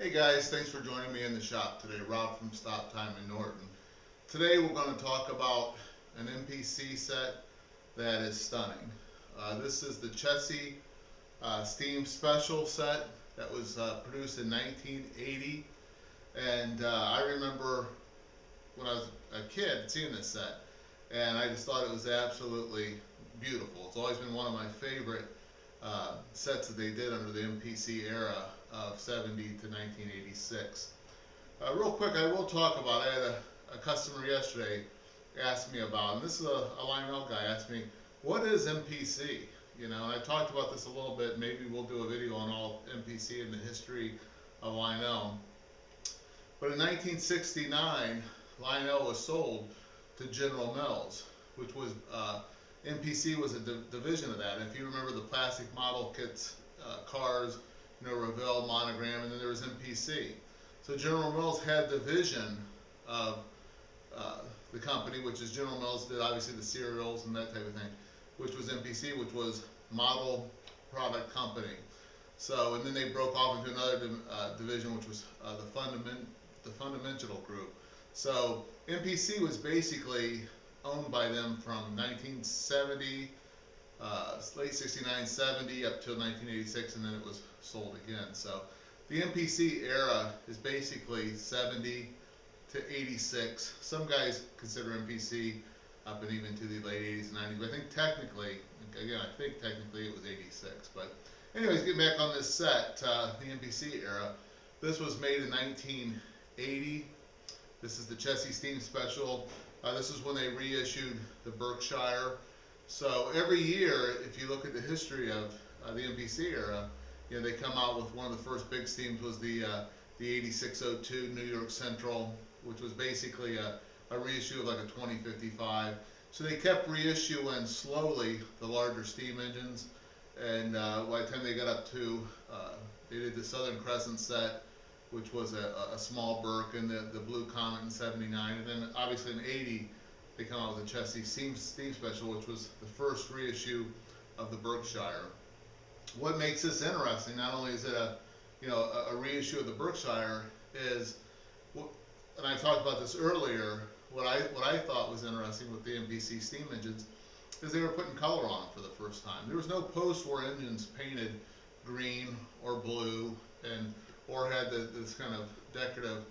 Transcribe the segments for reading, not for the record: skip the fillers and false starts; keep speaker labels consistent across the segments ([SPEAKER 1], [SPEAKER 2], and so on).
[SPEAKER 1] Hey guys, thanks for joining me in the shop today. Rob from Stop Time in Norton. Today we're going to talk about an MPC set that is stunning. This is the Chessie Steam Special set that was produced in 1980, and I remember when I was a kid seeing this set, and I just thought it was absolutely beautiful. It's always been one of my favorite sets that they did under the MPC era of 70 to 1986. Real quick, I will talk about, I had a customer yesterday ask me about, and this is a Lionel guy, asked me, what is MPC? You know, and I talked about this a little bit. Maybe we'll do a video on all MPC and the history of Lionel. But in 1969, Lionel was sold to General Mills, which was MPC was a division of that. And if you remember the plastic model kits, cars, you know, Revell monogram, and then there was MPC. So General Mills had the vision of the company, which is General Mills did obviously the cereals and that type of thing, which was MPC, which was Model Product Company. So, and then they broke off into another division, which was the Fundamental Group. So MPC was basically owned by them from 1970, late 69, 70 up till 1986, and then it was sold again. So the MPC era is basically 70 to 86. Some guys consider MPC up and even to the late 80s and 90s, but I think technically, again, I think technically it was 86. But anyways, getting back on this set, the MPC era, this was made in 1980. This is the Chessie Steam Special. This is when they reissued the Berkshire. So every year, if you look at the history of the MPC era, you know, they come out with one of the first big steams was the 8602 New York Central, which was basically a reissue of like a 2055. So they kept reissuing slowly the larger steam engines, and by the time they got up to, they did the Southern Crescent set, which was a small Burke, and the Blue Comet in 79, and then obviously in 80 they come out with the Chessie Steam Special, which was the first reissue of the Berkshire. What makes this interesting, not only is it a reissue of the Berkshire, is, and I talked about this earlier, what I thought was interesting with the MPC steam engines is they were putting color on them for the first time. There was no post-war engines painted green or blue or had this kind of decorative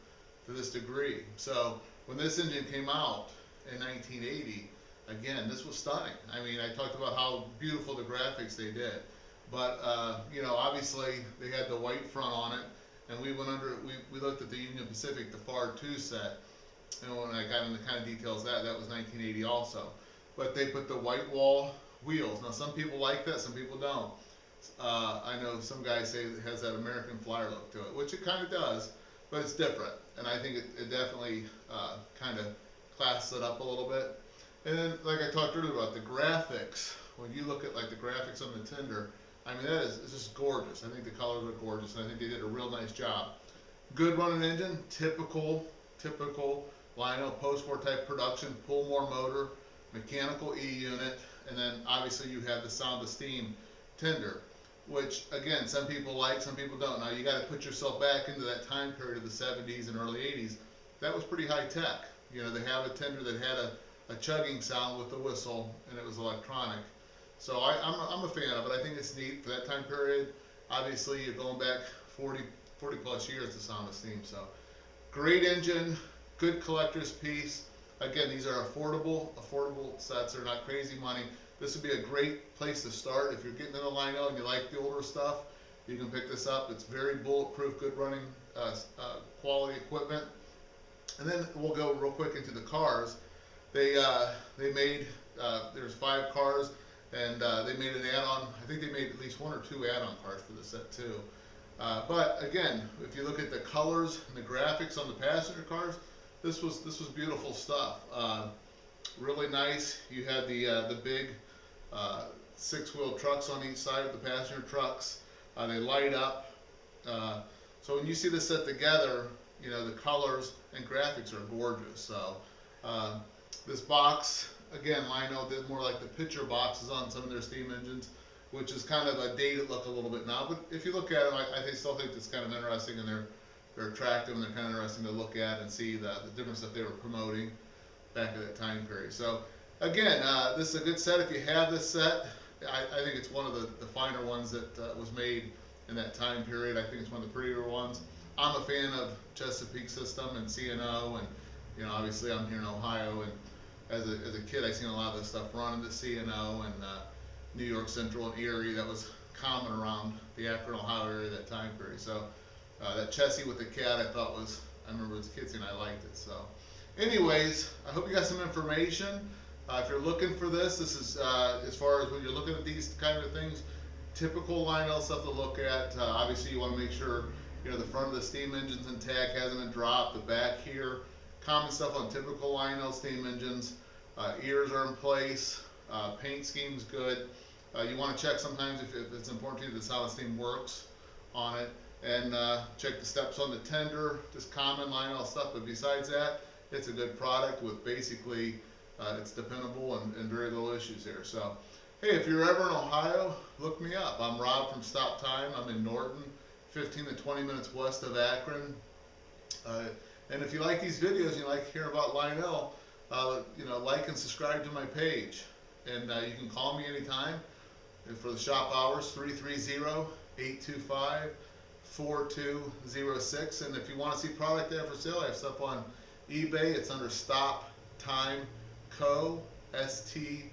[SPEAKER 1] to this degree. So when this engine came out in 1980, again, this was stunning. I mean, I talked about how beautiful the graphics they did, but you know, obviously they had the white front on it, and we looked at the Union Pacific, the FAR 2 set, and when I got into kind of details, that was 1980 also. But they put the white wall wheels. Now some people like that, some people don't. I know some guys say it has that American Flyer look to it, which it kind of does, but it's different, and I think it definitely kind of classes it up a little bit. And then, like I talked earlier about the graphics, when you look at like the graphics on the tender, I mean, it's just gorgeous. I think the colors are gorgeous, and I think they did a real nice job. Good running engine, typical Lionel post-war type production, pull-more motor, mechanical E unit, and then obviously you have the Sound of Steam tender, which again, some people like, some people don't. Now you got to put yourself back into that time period of the 70s and early 80s. That was pretty high tech. You know, they have a tender that had a chugging sound with the whistle, and it was electronic. So I'm a fan of it. I think it's neat for that time period. Obviously, you're going back 40 plus years to Sound of Steam. So great engine, good collector's piece. Again, these are affordable sets. They're not crazy money. This would be a great place to start. If you're getting into Lionel and you like the older stuff, you can pick this up. It's very bulletproof, good running, quality equipment. And then we'll go real quick into the cars. They made, there's 5 cars, and they made an add-on. I think they made at least 1 or 2 add-on cars for the set too. But again, if you look at the colors and the graphics on the passenger cars, this was beautiful stuff. Really nice. You had the big 6-wheel trucks on each side of the passenger trucks. They light up. So when you see this set together, you know, the colors and graphics are gorgeous. So this box, again, Lionel did more like the picture boxes on some of their steam engines, which is kind of a dated look a little bit now. But if you look at them, I still think it's kind of interesting, and they're attractive and they're kind of interesting to look at and see the different stuff they were promoting back at that time period. So again, this is a good set. If you have this set, I think it's one of the finer ones that was made in that time period. I think it's one of the prettier ones. I'm a fan of Chesapeake System and C&O, and you know, obviously I'm here in Ohio, and as a kid I seen a lot of this stuff running to C&O and New York Central and Erie. That was common around the Akron, Ohio area at that time period. So that Chessie with the cat I thought was, I remember as a kid saying I liked it. So anyways, I hope you got some information. If you're looking for this is as far as when you're looking at these kind of things, typical Lionel stuff to look at. Obviously you want to make sure, you know, the front of the steam engine's intact, hasn't been dropped, the back here, common stuff on typical Lionel steam engines. Ears are in place, paint scheme's good. You want to check sometimes if it's important to you that solid steam works on it, and check the steps on the tender, just common Lionel stuff. But besides that, it's a good product with basically it's dependable and very little issues here. So hey, if you're ever in Ohio, look me up. I'm Rob from Stop Time. I'm in Norton, 15 to 20 minutes west of Akron. And if you like these videos and you like hearing about Lionel, you know, like and subscribe to my page. And you can call me anytime. And for the shop hours, 330-825-4206. And if you want to see product there for sale, I have stuff on eBay. It's under Stop Time Co. STOPTIMECO.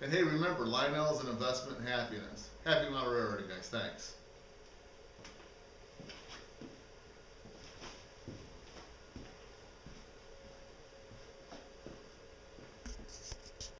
[SPEAKER 1] And hey, remember, Lionel is an investment in happiness. Happy Mountain Railroading, guys. Thanks.